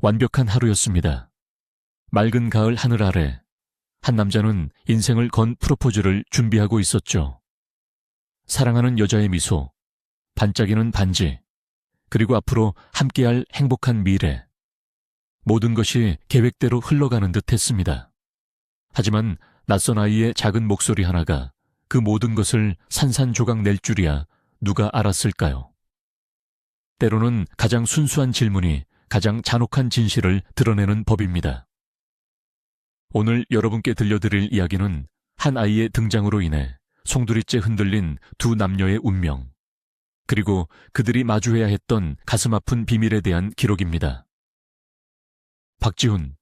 완벽한 하루였습니다. 맑은 가을 하늘 아래 한 남자는 인생을 건 프로포즈를 준비하고 있었죠. 사랑하는 여자의 미소, 반짝이는 반지, 그리고 앞으로 함께할 행복한 미래. 모든 것이 계획대로 흘러가는 듯 했습니다. 하지만 낯선 아이의 작은 목소리 하나가 그 모든 것을 산산조각 낼 줄이야 누가 알았을까요? 때로는 가장 순수한 질문이 가장 잔혹한 진실을 드러내는 법입니다. 오늘 여러분께 들려드릴 이야기는 한 아이의 등장으로 인해 송두리째 흔들린 두 남녀의 운명, 그리고 그들이 마주해야 했던 가슴 아픈 비밀에 대한 기록입니다. 박지훈,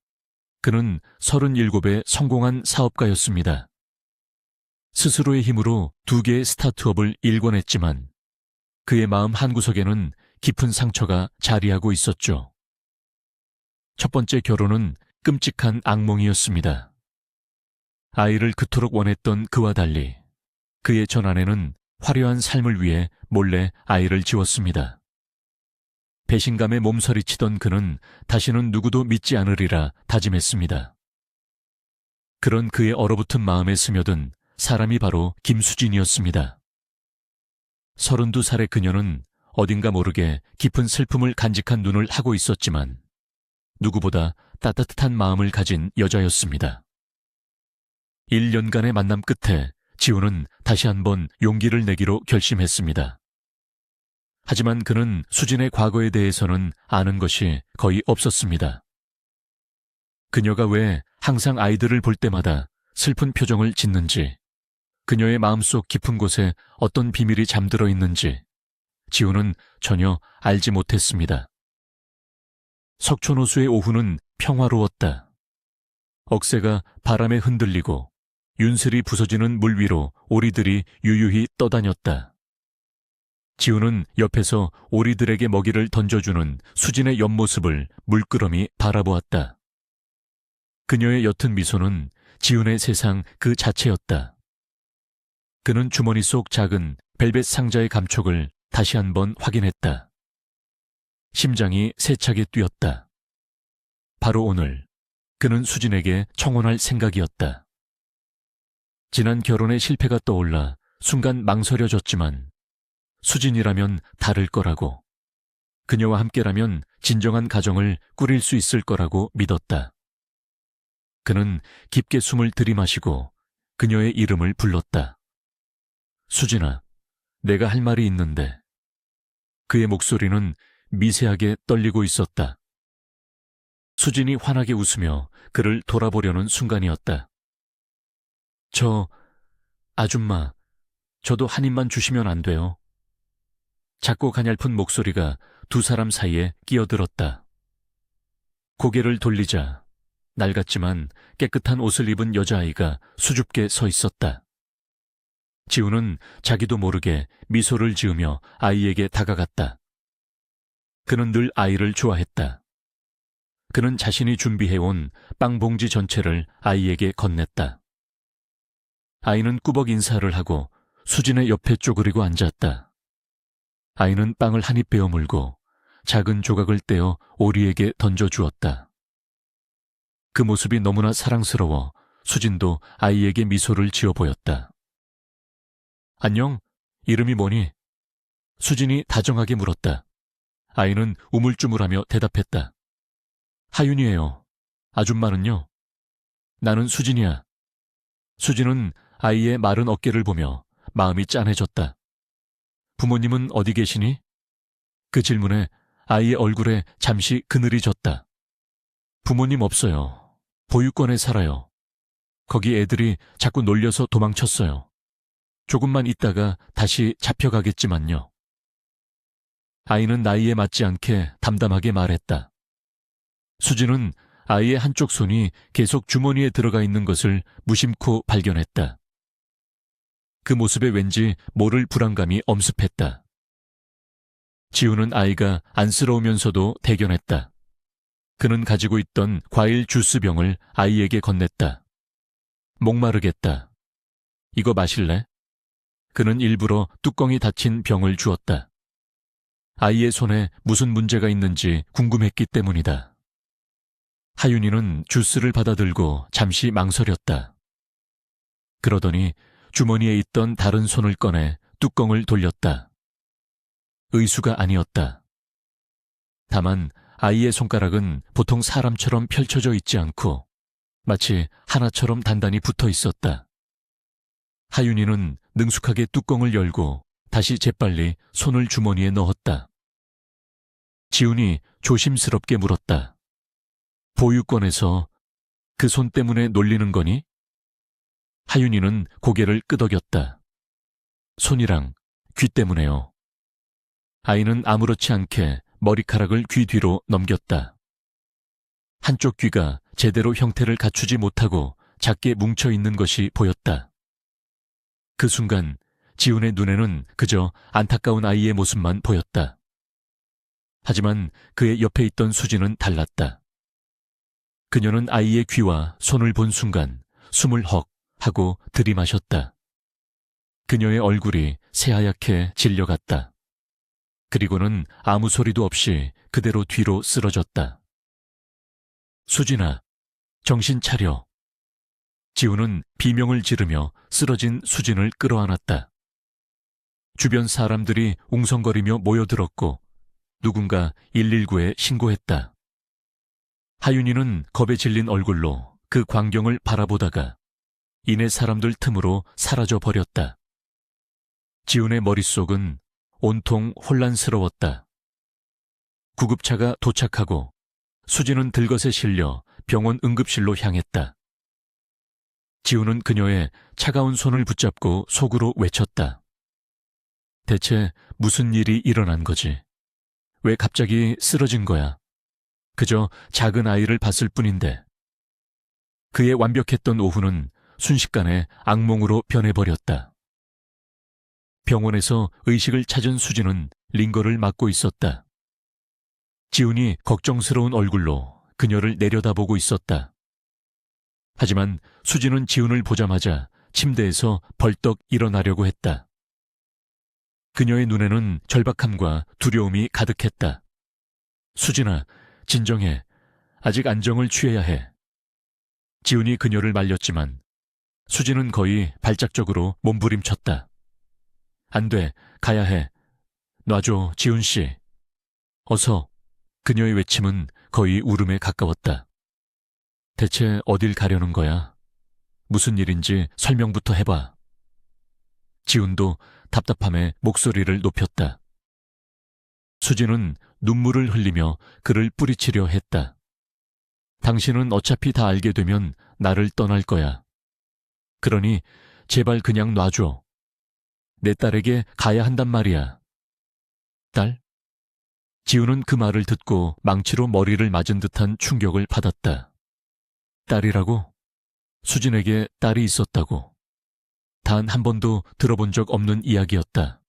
그는 37의 성공한 사업가였습니다. 스스로의 힘으로 2개의 스타트업을 일궈냈지만 그의 마음 한구석에는 깊은 상처가 자리하고 있었죠. 첫 번째 결혼은 끔찍한 악몽이었습니다. 아이를 그토록 원했던 그와 달리 그의 전 아내는 화려한 삶을 위해 몰래 아이를 지웠습니다. 배신감에 몸서리치던 그는 다시는 누구도 믿지 않으리라 다짐했습니다. 그런 그의 얼어붙은 마음에 스며든 사람이 바로 김수진이었습니다. 32살의 그녀는 어딘가 모르게 깊은 슬픔을 간직한 눈을 하고 있었지만 누구보다 따뜻한 마음을 가진 여자였습니다. 1년간의 만남 끝에 지훈은 다시 한번 용기를 내기로 결심했습니다. 하지만 그는 수진의 과거에 대해서는 아는 것이 거의 없었습니다. 그녀가 왜 항상 아이들을 볼 때마다 슬픈 표정을 짓는지, 그녀의 마음속 깊은 곳에 어떤 비밀이 잠들어 있는지 지훈은 전혀 알지 못했습니다. 석촌호수의 오후는 평화로웠다. 억새가 바람에 흔들리고 윤슬이 부서지는 물 위로 오리들이 유유히 떠다녔다. 지훈은 옆에서 오리들에게 먹이를 던져주는 수진의 옆모습을 물끄러미 바라보았다. 그녀의 옅은 미소는 지훈의 세상 그 자체였다. 그는 주머니 속 작은 벨벳 상자의 감촉을 다시 한번 확인했다. 심장이 세차게 뛰었다. 바로 오늘 그는 수진에게 청혼할 생각이었다. 지난 결혼의 실패가 떠올라 순간 망설여졌지만 수진이라면 다를 거라고, 그녀와 함께라면 진정한 가정을 꾸릴 수 있을 거라고 믿었다. 그는 깊게 숨을 들이마시고 그녀의 이름을 불렀다. 수진아, 내가 할 말이 있는데. 그의 목소리는 미세하게 떨리고 있었다. 수진이 환하게 웃으며 그를 돌아보려는 순간이었다. 아줌마, 저도 한 입만 주시면 안 돼요? 작고 가냘픈 목소리가 두 사람 사이에 끼어들었다. 고개를 돌리자 낡았지만 깨끗한 옷을 입은 여자아이가 수줍게 서 있었다. 지훈은 자기도 모르게 미소를 지으며 아이에게 다가갔다. 그는 늘 아이를 좋아했다. 그는 자신이 준비해온 빵 봉지 전체를 아이에게 건넸다. 아이는 꾸벅 인사를 하고 수진의 옆에 쪼그리고 앉았다. 아이는 빵을 한 입 베어 물고 작은 조각을 떼어 오리에게 던져주었다. 그 모습이 너무나 사랑스러워 수진도 아이에게 미소를 지어 보였다. 안녕, 이름이 뭐니? 수진이 다정하게 물었다. 아이는 우물쭈물하며 대답했다. 하윤이에요. 아줌마는요? 나는 수진이야. 수진은 아이의 마른 어깨를 보며 마음이 짠해졌다. 부모님은 어디 계시니? 그 질문에 아이의 얼굴에 잠시 그늘이 졌다. 부모님 없어요. 보육원에 살아요. 거기 애들이 자꾸 놀려서 도망쳤어요. 조금만 있다가 다시 잡혀가겠지만요. 아이는 나이에 맞지 않게 담담하게 말했다. 수진은 아이의 한쪽 손이 계속 주머니에 들어가 있는 것을 무심코 발견했다. 그 모습에 왠지 모를 불안감이 엄습했다. 지훈은 아이가 안쓰러우면서도 대견했다. 그는 가지고 있던 과일 주스병을 아이에게 건넸다. 목마르겠다. 이거 마실래? 그는 일부러 뚜껑이 닫힌 병을 주었다. 아이의 손에 무슨 문제가 있는지 궁금했기 때문이다. 하윤이는 주스를 받아들고 잠시 망설였다. 그러더니 주머니에 있던 다른 손을 꺼내 뚜껑을 돌렸다. 의수가 아니었다. 다만 아이의 손가락은 보통 사람처럼 펼쳐져 있지 않고 마치 하나처럼 단단히 붙어 있었다. 하윤이는 능숙하게 뚜껑을 열고 다시 재빨리 손을 주머니에 넣었다. 지훈이 조심스럽게 물었다. 보육원에서 그 손 때문에 놀리는 거니? 하윤이는 고개를 끄덕였다. 손이랑 귀 때문에요. 아이는 아무렇지 않게 머리카락을 귀 뒤로 넘겼다. 한쪽 귀가 제대로 형태를 갖추지 못하고 작게 뭉쳐 있는 것이 보였다. 그 순간 지훈의 눈에는 그저 안타까운 아이의 모습만 보였다. 하지만 그의 옆에 있던 수지는 달랐다. 그녀는 아이의 귀와 손을 본 순간 숨을 헉 하고 들이마셨다. 그녀의 얼굴이 새하얗게 질려갔다. 그리고는 아무 소리도 없이 그대로 뒤로 쓰러졌다. 수진아, 정신 차려. 지훈은 비명을 지르며 쓰러진 수진을 끌어안았다. 주변 사람들이 웅성거리며 모여들었고 누군가 119에 신고했다. 하윤이는 겁에 질린 얼굴로 그 광경을 바라보다가 이내 사람들 틈으로 사라져 버렸다. 지훈의 머릿속은 온통 혼란스러웠다. 구급차가 도착하고 수진은 들것에 실려 병원 응급실로 향했다. 지훈은 그녀의 차가운 손을 붙잡고 속으로 외쳤다. 대체 무슨 일이 일어난 거지? 왜 갑자기 쓰러진 거야? 그저 작은 아이를 봤을 뿐인데. 그의 완벽했던 오후는 순식간에 악몽으로 변해버렸다. 병원에서 의식을 찾은 수진은 링거를 맞고 있었다. 지훈이 걱정스러운 얼굴로 그녀를 내려다보고 있었다. 하지만 수진은 지훈을 보자마자 침대에서 벌떡 일어나려고 했다. 그녀의 눈에는 절박함과 두려움이 가득했다. 수진아, 진정해. 아직 안정을 취해야 해. 지훈이 그녀를 말렸지만 수진은 거의 발작적으로 몸부림쳤다. 안 돼, 가야 해. 놔줘, 지훈 씨. 어서. 그녀의 외침은 거의 울음에 가까웠다. 대체 어딜 가려는 거야? 무슨 일인지 설명부터 해봐. 지훈도 답답함에 목소리를 높였다. 수진은 눈물을 흘리며 그를 뿌리치려 했다. 당신은 어차피 다 알게 되면 나를 떠날 거야. 그러니 제발 그냥 놔줘. 내 딸에게 가야 한단 말이야. 딸? 지훈은 그 말을 듣고 망치로 머리를 맞은 듯한 충격을 받았다. 딸이라고? 수진에게 딸이 있었다고. 단 한 번도 들어본 적 없는 이야기였다.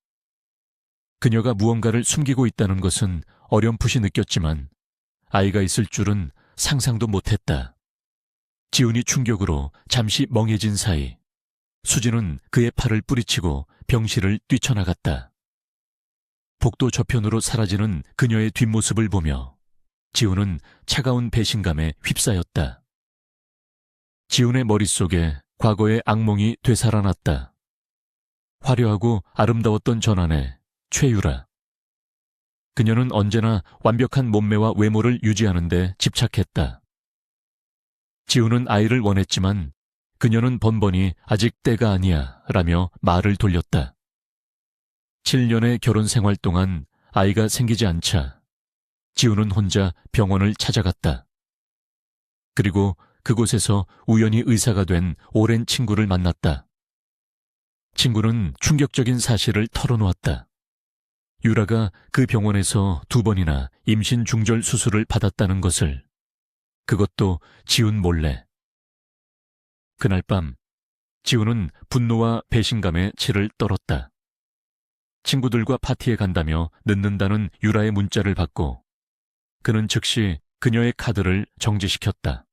그녀가 무언가를 숨기고 있다는 것은 어렴풋이 느꼈지만 아이가 있을 줄은 상상도 못했다. 지훈이 충격으로 잠시 멍해진 사이 수진은 그의 팔을 뿌리치고 병실을 뛰쳐나갔다. 복도 저편으로 사라지는 그녀의 뒷모습을 보며 지훈은 차가운 배신감에 휩싸였다. 지훈의 머릿속에 과거의 악몽이 되살아났다. 화려하고 아름다웠던 전환의 최유라. 그녀는 언제나 완벽한 몸매와 외모를 유지하는 데 집착했다. 지훈은 아이를 원했지만 그녀는 번번이 아직 때가 아니야 라며 말을 돌렸다. 7년의 결혼 생활 동안 아이가 생기지 않자 지훈은 혼자 병원을 찾아갔다. 그리고 그곳에서 우연히 의사가 된 오랜 친구를 만났다. 친구는 충격적인 사실을 털어놓았다. 유라가 그 병원에서 2번이나 임신 중절 수술을 받았다는 것을. 그것도 지훈 몰래. 그날 밤 지훈은 분노와 배신감에 치를 떨었다. 친구들과 파티에 간다며 늦는다는 유라의 문자를 받고 그는 즉시 그녀의 카드를 정지시켰다.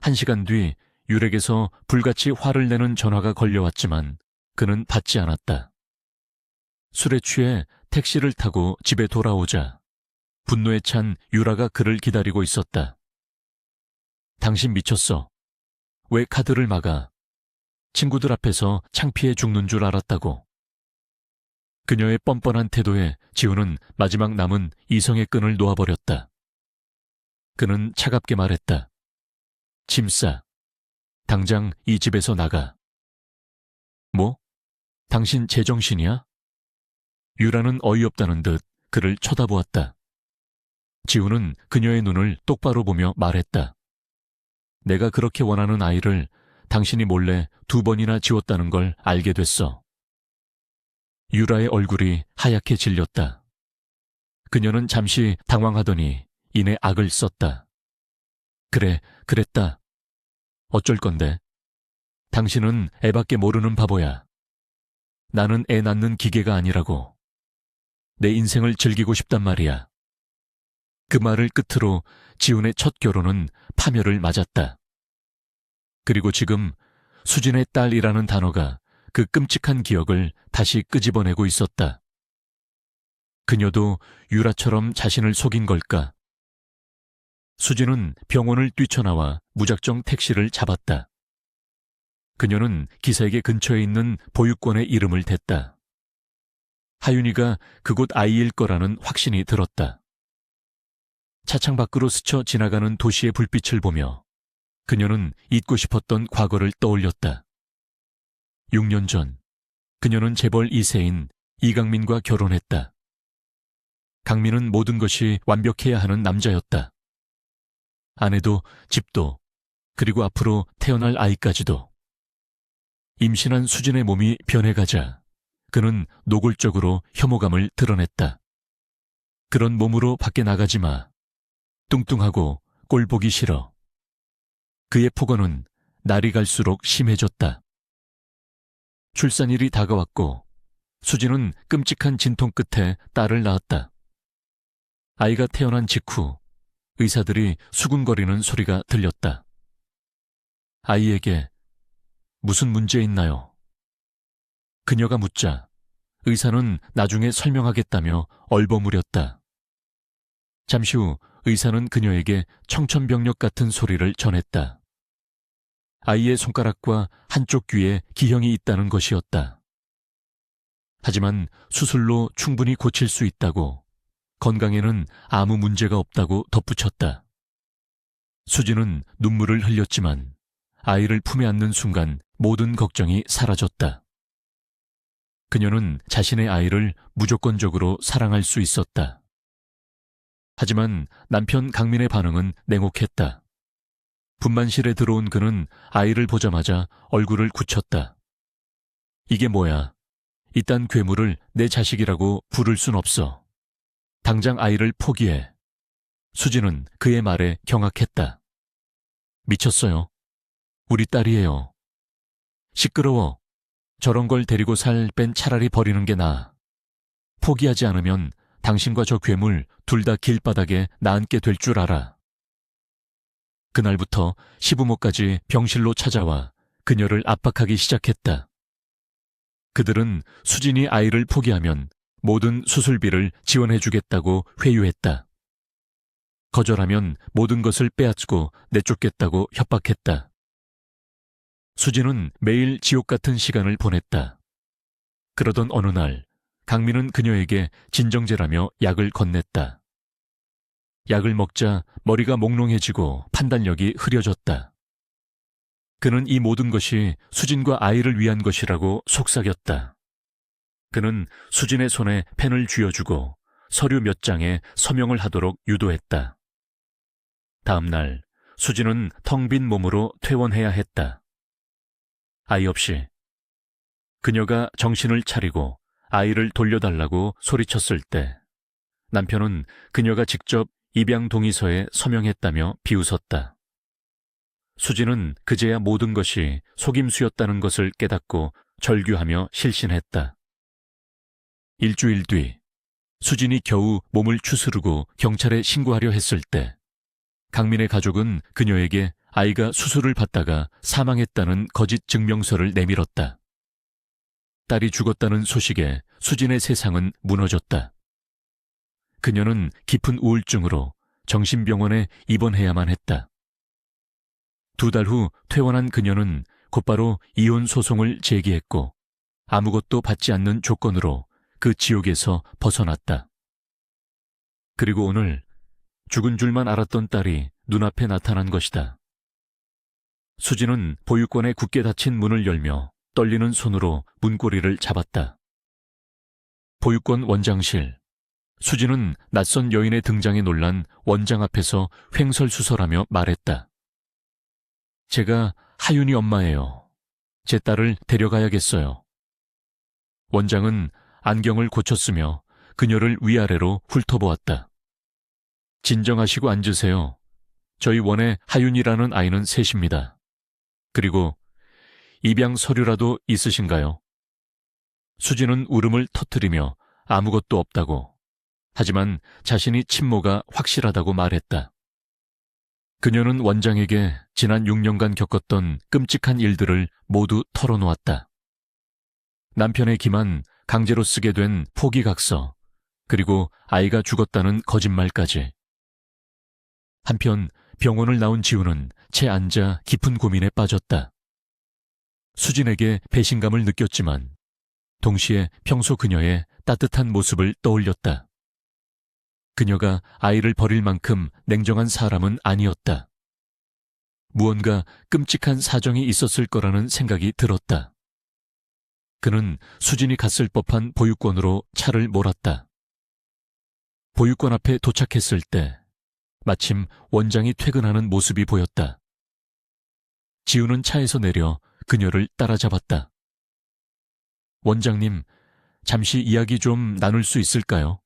1시간 뒤 유렉에서 불같이 화를 내는 전화가 걸려왔지만 그는 받지 않았다. 술에 취해 택시를 타고 집에 돌아오자 분노에 찬 유라가 그를 기다리고 있었다. 당신 미쳤어. 왜 카드를 막아? 친구들 앞에서 창피해 죽는 줄 알았다고. 그녀의 뻔뻔한 태도에 지우는 마지막 남은 이성의 끈을 놓아버렸다. 그는 차갑게 말했다. 짐 싸. 당장 이 집에서 나가. 뭐? 당신 제정신이야? 유라는 어이없다는 듯 그를 쳐다보았다. 지우는 그녀의 눈을 똑바로 보며 말했다. 내가 그렇게 원하는 아이를 당신이 몰래 2번이나 지웠다는 걸 알게 됐어. 유라의 얼굴이 하얗게 질렸다. 그녀는 잠시 당황하더니 이내 악을 썼다. 그래, 그랬다. 어쩔 건데? 당신은 애밖에 모르는 바보야. 나는 애 낳는 기계가 아니라고. 내 인생을 즐기고 싶단 말이야. 그 말을 끝으로 지훈의 첫 결혼은 파멸을 맞았다. 그리고 지금 수진의 딸이라는 단어가 그 끔찍한 기억을 다시 끄집어내고 있었다. 그녀도 유라처럼 자신을 속인 걸까? 수진은 병원을 뛰쳐나와 무작정 택시를 잡았다. 그녀는 기사에게 근처에 있는 보육원의 이름을 댔다. 하윤이가 그곳 아이일 거라는 확신이 들었다. 차창 밖으로 스쳐 지나가는 도시의 불빛을 보며 그녀는 잊고 싶었던 과거를 떠올렸다. 6년 전 그녀는 재벌 2세인 이강민과 결혼했다. 강민은 모든 것이 완벽해야 하는 남자였다. 아내도 집도 그리고 앞으로 태어날 아이까지도. 임신한 수진의 몸이 변해가자 그는 노골적으로 혐오감을 드러냈다. 그런 몸으로 밖에 나가지 마. 뚱뚱하고 꼴 보기 싫어. 그의 폭언은 날이 갈수록 심해졌다. 출산일이 다가왔고 수진은 끔찍한 진통 끝에 딸을 낳았다. 아이가 태어난 직후 의사들이 수군거리는 소리가 들렸다. 아이에게 무슨 문제 있나요? 그녀가 묻자 의사는 나중에 설명하겠다며 얼버무렸다. 잠시 후 의사는 그녀에게 청천벽력 같은 소리를 전했다. 아이의 손가락과 한쪽 귀에 기형이 있다는 것이었다. 하지만 수술로 충분히 고칠 수 있다고, 건강에는 아무 문제가 없다고 덧붙였다. 수진은 눈물을 흘렸지만 아이를 품에 안는 순간 모든 걱정이 사라졌다. 그녀는 자신의 아이를 무조건적으로 사랑할 수 있었다. 하지만 남편 강민의 반응은 냉혹했다. 분만실에 들어온 그는 아이를 보자마자 얼굴을 굳혔다. 이게 뭐야? 이딴 괴물을 내 자식이라고 부를 순 없어. 당장 아이를 포기해. 수진은 그의 말에 경악했다. 미쳤어요. 우리 딸이에요. 시끄러워. 저런 걸 데리고 살 뺀 차라리 버리는 게 나아. 포기하지 않으면 당신과 저 괴물 둘 다 길바닥에 나앉게 될 줄 알아. 그날부터 시부모까지 병실로 찾아와 그녀를 압박하기 시작했다. 그들은 수진이 아이를 포기하면 모든 수술비를 지원해주겠다고 회유했다. 거절하면 모든 것을 빼앗고 내쫓겠다고 협박했다. 수진은 매일 지옥 같은 시간을 보냈다. 그러던 어느 날 강민은 그녀에게 진정제라며 약을 건넸다. 약을 먹자 머리가 몽롱해지고 판단력이 흐려졌다. 그는 이 모든 것이 수진과 아이를 위한 것이라고 속삭였다. 그는 수진의 손에 펜을 쥐어주고 서류 몇 장에 서명을 하도록 유도했다. 다음 날 수진은 텅 빈 몸으로 퇴원해야 했다. 아이 없이. 그녀가 정신을 차리고 아이를 돌려달라고 소리쳤을 때 남편은 그녀가 직접 입양 동의서에 서명했다며 비웃었다. 수진은 그제야 모든 것이 속임수였다는 것을 깨닫고 절규하며 실신했다. 일주일 뒤 수진이 겨우 몸을 추스르고 경찰에 신고하려 했을 때 강민의 가족은 그녀에게 아이가 수술을 받다가 사망했다는 거짓 증명서를 내밀었다. 딸이 죽었다는 소식에 수진의 세상은 무너졌다. 그녀는 깊은 우울증으로 정신병원에 입원해야만 했다. 2달 후 퇴원한 그녀는 곧바로 이혼 소송을 제기했고 아무것도 받지 않는 조건으로 그 지옥에서 벗어났다. 그리고 오늘 죽은 줄만 알았던 딸이 눈앞에 나타난 것이다. 수지는 보육원에 굳게 닫힌 문을 열며 떨리는 손으로 문고리를 잡았다. 보육원 원장실. 수지는 낯선 여인의 등장에 놀란 원장 앞에서 횡설수설하며 말했다. 제가 하윤이 엄마예요. 제 딸을 데려가야겠어요. 원장은 안경을 고쳤으며 그녀를 위아래로 훑어보았다. 진정하시고 앉으세요. 저희 원에 하윤이라는 아이는 셋입니다. 그리고 입양 서류라도 있으신가요? 수지는 울음을 터뜨리며 아무것도 없다고, 하지만 자신이 친모가 확실하다고 말했다. 그녀는 원장에게 지난 6년간 겪었던 끔찍한 일들을 모두 털어놓았다. 남편의 기만, 강제로 쓰게 된 포기각서, 그리고 아이가 죽었다는 거짓말까지. 한편 병원을 나온 지우는 채 앉아 깊은 고민에 빠졌다. 수진에게 배신감을 느꼈지만 동시에 평소 그녀의 따뜻한 모습을 떠올렸다. 그녀가 아이를 버릴 만큼 냉정한 사람은 아니었다. 무언가 끔찍한 사정이 있었을 거라는 생각이 들었다. 그는 수진이 갔을 법한 보육원으로 차를 몰았다. 보육원 앞에 도착했을 때 마침 원장이 퇴근하는 모습이 보였다. 지우는 차에서 내려 그녀를 따라잡았다. 원장님, 잠시 이야기 좀 나눌 수 있을까요?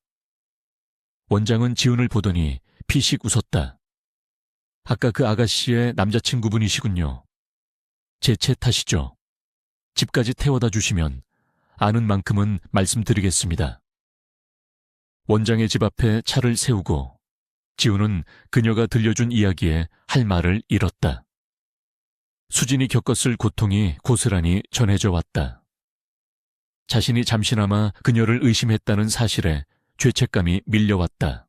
원장은 지훈을 보더니 피식 웃었다. 아까 그 아가씨의 남자친구분이시군요. 제 차 타시죠. 집까지 태워다 주시면 아는 만큼은 말씀드리겠습니다. 원장의 집 앞에 차를 세우고 지훈은 그녀가 들려준 이야기에 할 말을 잃었다. 수진이 겪었을 고통이 고스란히 전해져 왔다. 자신이 잠시나마 그녀를 의심했다는 사실에 죄책감이 밀려왔다.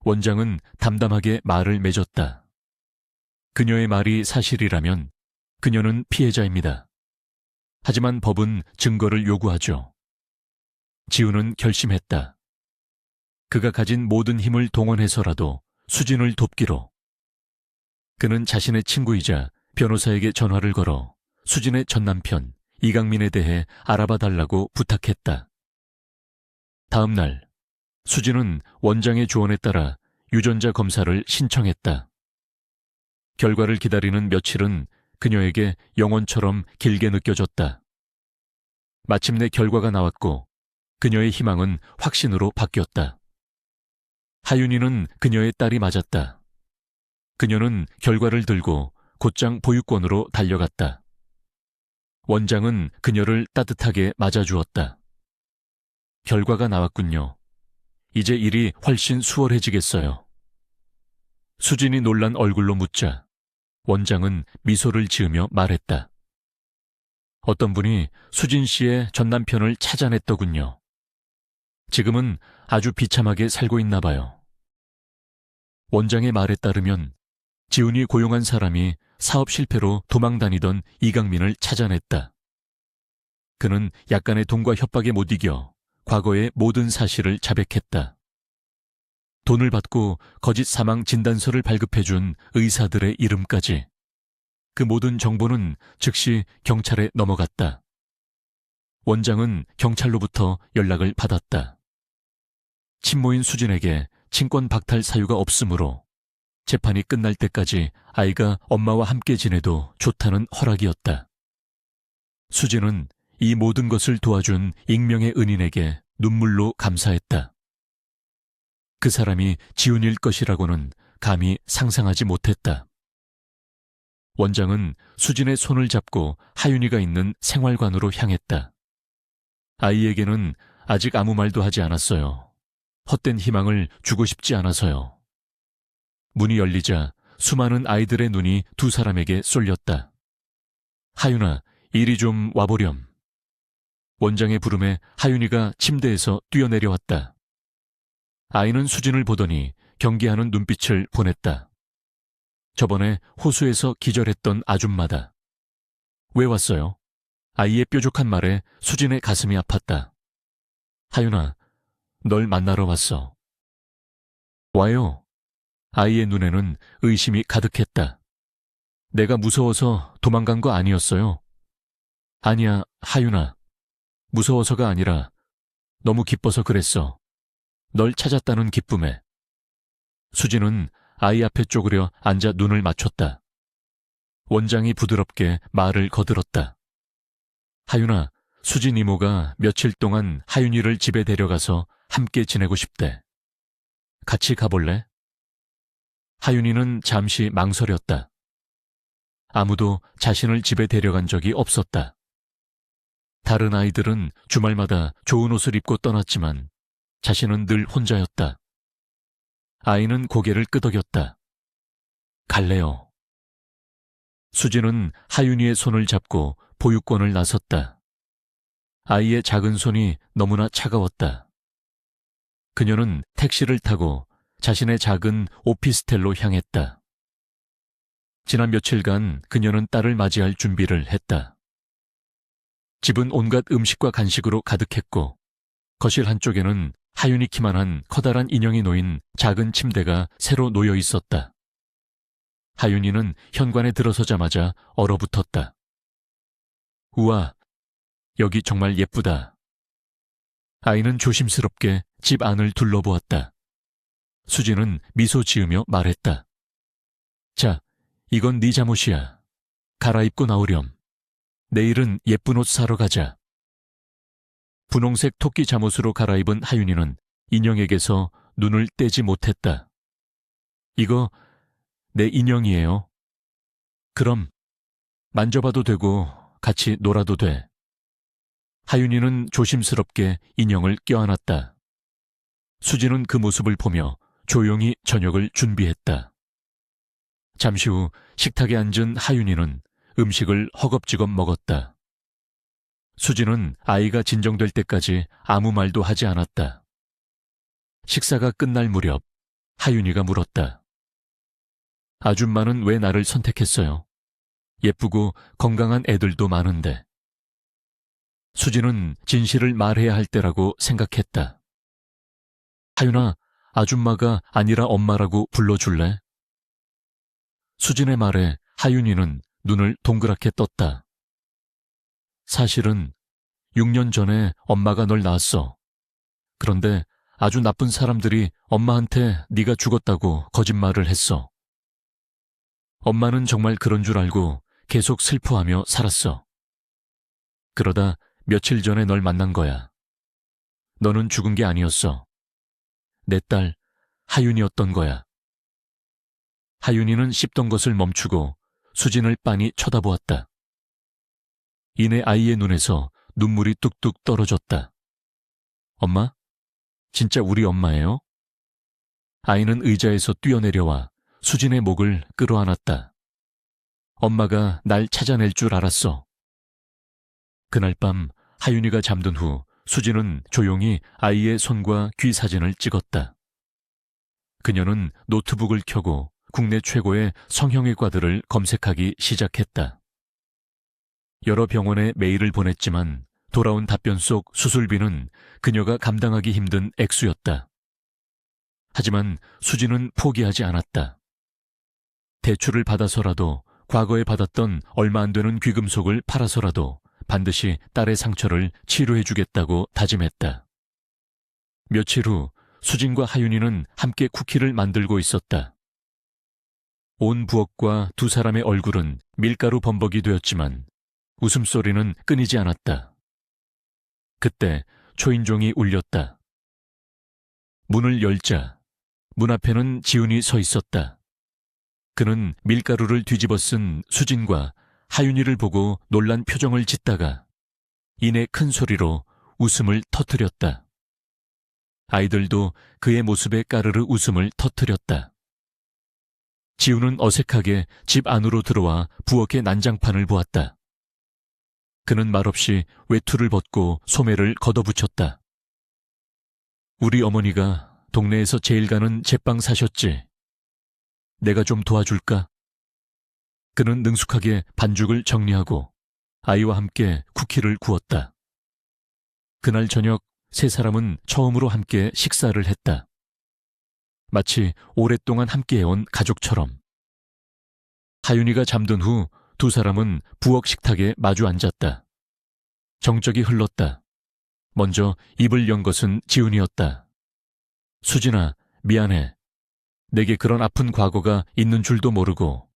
원장은 담담하게 말을 맺었다. 그녀의 말이 사실이라면 그녀는 피해자입니다. 하지만 법은 증거를 요구하죠. 지우는 결심했다. 그가 가진 모든 힘을 동원해서라도 수진을 돕기로. 그는 자신의 친구이자 변호사에게 전화를 걸어 수진의 전남편 이강민에 대해 알아봐 달라고 부탁했다. 다음 날 수진은 원장의 조언에 따라 유전자 검사를 신청했다. 결과를 기다리는 며칠은 그녀에게 영원처럼 길게 느껴졌다. 마침내 결과가 나왔고 그녀의 희망은 확신으로 바뀌었다. 하윤이는 그녀의 딸이 맞았다. 그녀는 결과를 들고 곧장 보육원으로 달려갔다. 원장은 그녀를 따뜻하게 맞아주었다. 결과가 나왔군요. 이제 일이 훨씬 수월해지겠어요. 수진이 놀란 얼굴로 묻자 원장은 미소를 지으며 말했다. 어떤 분이 수진 씨의 전남편을 찾아냈더군요. 지금은 아주 비참하게 살고 있나 봐요. 원장의 말에 따르면 지훈이 고용한 사람이 사업 실패로 도망다니던 이강민을 찾아냈다. 그는 약간의 돈과 협박에 못 이겨 과거의 모든 사실을 자백했다. 돈을 받고 거짓 사망 진단서를 발급해준 의사들의 이름까지. 그 모든 정보는 즉시 경찰에 넘어갔다. 원장은 경찰로부터 연락을 받았다. 친모인 수진에게 친권 박탈 사유가 없으므로 재판이 끝날 때까지 아이가 엄마와 함께 지내도 좋다는 허락이었다. 수진은 이 모든 것을 도와준 익명의 은인에게 눈물로 감사했다. 그 사람이 지훈일 것이라고는 감히 상상하지 못했다. 원장은 수진의 손을 잡고 하윤이가 있는 생활관으로 향했다. 아이에게는 아직 아무 말도 하지 않았어요. 헛된 희망을 주고 싶지 않아서요. 문이 열리자 수많은 아이들의 눈이 두 사람에게 쏠렸다. 하윤아, 이리 좀 와보렴. 원장의 부름에 하윤이가 침대에서 뛰어내려왔다. 아이는 수진을 보더니 경계하는 눈빛을 보냈다. 저번에 호수에서 기절했던 아줌마다. 왜 왔어요? 아이의 뾰족한 말에 수진의 가슴이 아팠다. 하윤아, 널 만나러 왔어. 와요. 아이의 눈에는 의심이 가득했다. 내가 무서워서 도망간 거 아니었어요? 아니야, 하윤아. 무서워서가 아니라 너무 기뻐서 그랬어. 널 찾았다는 기쁨에. 수진은 아이 앞에 쪼그려 앉아 눈을 맞췄다. 원장이 부드럽게 말을 거들었다. 하윤아, 수진 이모가 며칠 동안 하윤이를 집에 데려가서 함께 지내고 싶대. 같이 가볼래? 하윤이는 잠시 망설였다. 아무도 자신을 집에 데려간 적이 없었다. 다른 아이들은 주말마다 좋은 옷을 입고 떠났지만 자신은 늘 혼자였다. 아이는 고개를 끄덕였다. 갈래요. 수진은 하윤이의 손을 잡고 보육원을 나섰다. 아이의 작은 손이 너무나 차가웠다. 그녀는 택시를 타고 자신의 작은 오피스텔로 향했다. 지난 며칠간 그녀는 딸을 맞이할 준비를 했다. 집은 온갖 음식과 간식으로 가득했고 거실 한쪽에는 하윤이 키만한 커다란 인형이 놓인 작은 침대가 새로 놓여 있었다. 하윤이는 현관에 들어서자마자 얼어붙었다. 우와, 여기 정말 예쁘다. 아이는 조심스럽게 집 안을 둘러보았다. 수진은 미소 지으며 말했다. 자, 이건 네 잠옷이야. 갈아입고 나오렴. 내일은 예쁜 옷 사러 가자. 분홍색 토끼 잠옷으로 갈아입은 하윤이는 인형에게서 눈을 떼지 못했다. 이거 내 인형이에요. 그럼 만져봐도 되고 같이 놀아도 돼. 하윤이는 조심스럽게 인형을 껴안았다. 수진은 그 모습을 보며 조용히 저녁을 준비했다. 잠시 후 식탁에 앉은 하윤이는 음식을 허겁지겁 먹었다. 수진은 아이가 진정될 때까지 아무 말도 하지 않았다. 식사가 끝날 무렵 하윤이가 물었다. 아줌마는 왜 나를 선택했어요? 예쁘고 건강한 애들도 많은데. 수진은 진실을 말해야 할 때라고 생각했다. 하윤아, 아줌마가 아니라 엄마라고 불러줄래? 수진의 말에 하윤이는 눈을 동그랗게 떴다. 사실은 6년 전에 엄마가 널 낳았어. 그런데 아주 나쁜 사람들이 엄마한테 네가 죽었다고 거짓말을 했어. 엄마는 정말 그런 줄 알고 계속 슬퍼하며 살았어. 그러다 며칠 전에 널 만난 거야. 너는 죽은 게 아니었어. 내 딸 하윤이었던 거야. 하윤이는 씹던 것을 멈추고 수진을 빤히 쳐다보았다. 이내 아이의 눈에서 눈물이 뚝뚝 떨어졌다. 엄마? 진짜 우리 엄마예요? 아이는 의자에서 뛰어내려와 수진의 목을 끌어안았다. 엄마가 날 찾아낼 줄 알았어. 그날 밤 하윤이가 잠든 후 수진은 조용히 아이의 손과 귀 사진을 찍었다. 그녀는 노트북을 켜고 국내 최고의 성형외과들을 검색하기 시작했다. 여러 병원에 메일을 보냈지만 돌아온 답변 속 수술비는 그녀가 감당하기 힘든 액수였다. 하지만 수진은 포기하지 않았다. 대출을 받아서라도 과거에 받았던 얼마 안 되는 귀금속을 팔아서라도 반드시 딸의 상처를 치료해주겠다고 다짐했다. 며칠 후 수진과 하윤이는 함께 쿠키를 만들고 있었다. 온 부엌과 두 사람의 얼굴은 밀가루 범벅이 되었지만 웃음소리는 끊이지 않았다. 그때 초인종이 울렸다. 문을 열자 문 앞에는 지훈이 서 있었다. 그는 밀가루를 뒤집어 쓴 수진과 하윤이를 보고 놀란 표정을 짓다가 이내 큰 소리로 웃음을 터뜨렸다. 아이들도 그의 모습에 까르르 웃음을 터뜨렸다. 지훈은 어색하게 집 안으로 들어와 부엌의 난장판을 보았다. 그는 말없이 외투를 벗고 소매를 걷어붙였다. 우리 어머니가 동네에서 제일 가는 제빵 사셨지. 내가 좀 도와줄까? 그는 능숙하게 반죽을 정리하고 아이와 함께 쿠키를 구웠다. 그날 저녁 세 사람은 처음으로 함께 식사를 했다. 마치 오랫동안 함께해온 가족처럼. 하윤이가 잠든 후 두 사람은 부엌 식탁에 마주 앉았다. 정적이 흘렀다. 먼저 입을 연 것은 지훈이었다. 수진아, 미안해. 내게 그런 아픈 과거가 있는 줄도 모르고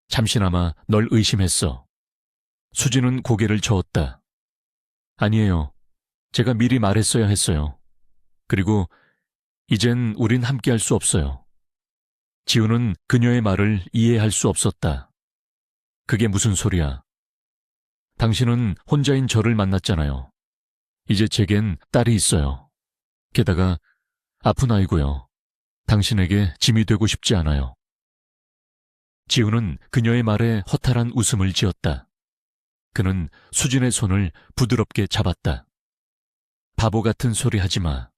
잠시나마 널 의심했어. 수진은 고개를 저었다. 아니에요. 제가 미리 말했어야 했어요. 그리고 이젠 우린 함께할 수 없어요. 지훈은 그녀의 말을 이해할 수 없었다. 그게 무슨 소리야. 당신은 혼자인 저를 만났잖아요. 이제 제겐 딸이 있어요. 게다가 아픈 아이고요. 당신에게 짐이 되고 싶지 않아요. 지훈은 그녀의 말에 허탈한 웃음을 지었다. 그는 수진의 손을 부드럽게 잡았다. 바보 같은 소리 하지 마.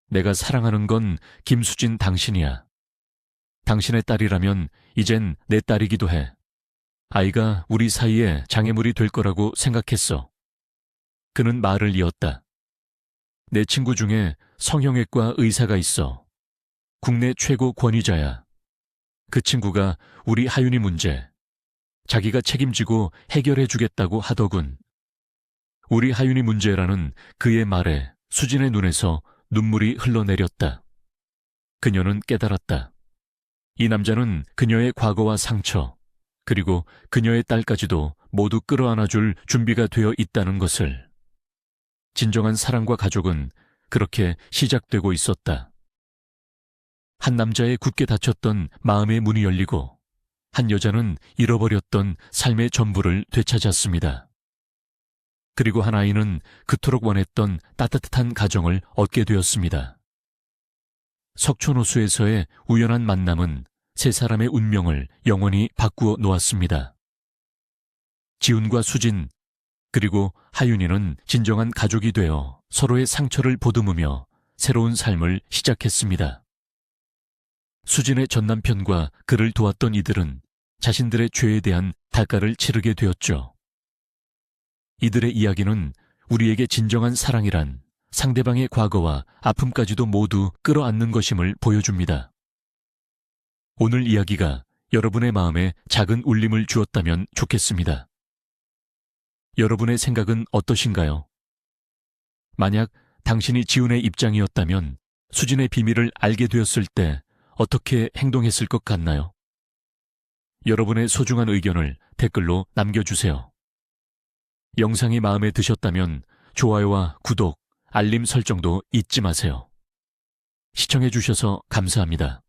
내가 사랑하는 건 김수진 당신이야. 당신의 딸이라면 이젠 내 딸이기도 해. 아이가 우리 사이에 장애물이 될 거라고 생각했어. 그는 말을 이었다. 내 친구 중에 성형외과 의사가 있어. 국내 최고 권위자야. 그 친구가 우리 하윤이 문제, 자기가 책임지고 해결해 주겠다고 하더군. 우리 하윤이 문제라는 그의 말에 수진의 눈에서 눈물이 흘러내렸다. 그녀는 깨달았다. 이 남자는 그녀의 과거와 상처, 그리고 그녀의 딸까지도 모두 끌어안아줄 준비가 되어 있다는 것을. 진정한 사랑과 가족은 그렇게 시작되고 있었다. 한 남자의 굳게 닫혔던 마음의 문이 열리고 한 여자는 잃어버렸던 삶의 전부를 되찾았습니다. 그리고 한 아이는 그토록 원했던 따뜻한 가정을 얻게 되었습니다. 석촌호수에서의 우연한 만남은 세 사람의 운명을 영원히 바꾸어 놓았습니다. 지훈과 수진, 그리고 하윤이는 진정한 가족이 되어 서로의 상처를 보듬으며 새로운 삶을 시작했습니다. 수진의 전남편과 그를 도왔던 이들은 자신들의 죄에 대한 대가를 치르게 되었죠. 이들의 이야기는 우리에게 진정한 사랑이란 상대방의 과거와 아픔까지도 모두 끌어안는 것임을 보여줍니다. 오늘 이야기가 여러분의 마음에 작은 울림을 주었다면 좋겠습니다. 여러분의 생각은 어떠신가요? 만약 당신이 지훈의 입장이었다면 수진의 비밀을 알게 되었을 때 어떻게 행동했을 것 같나요? 여러분의 소중한 의견을 댓글로 남겨주세요. 영상이 마음에 드셨다면 좋아요와 구독, 알림 설정도 잊지 마세요. 시청해주셔서 감사합니다.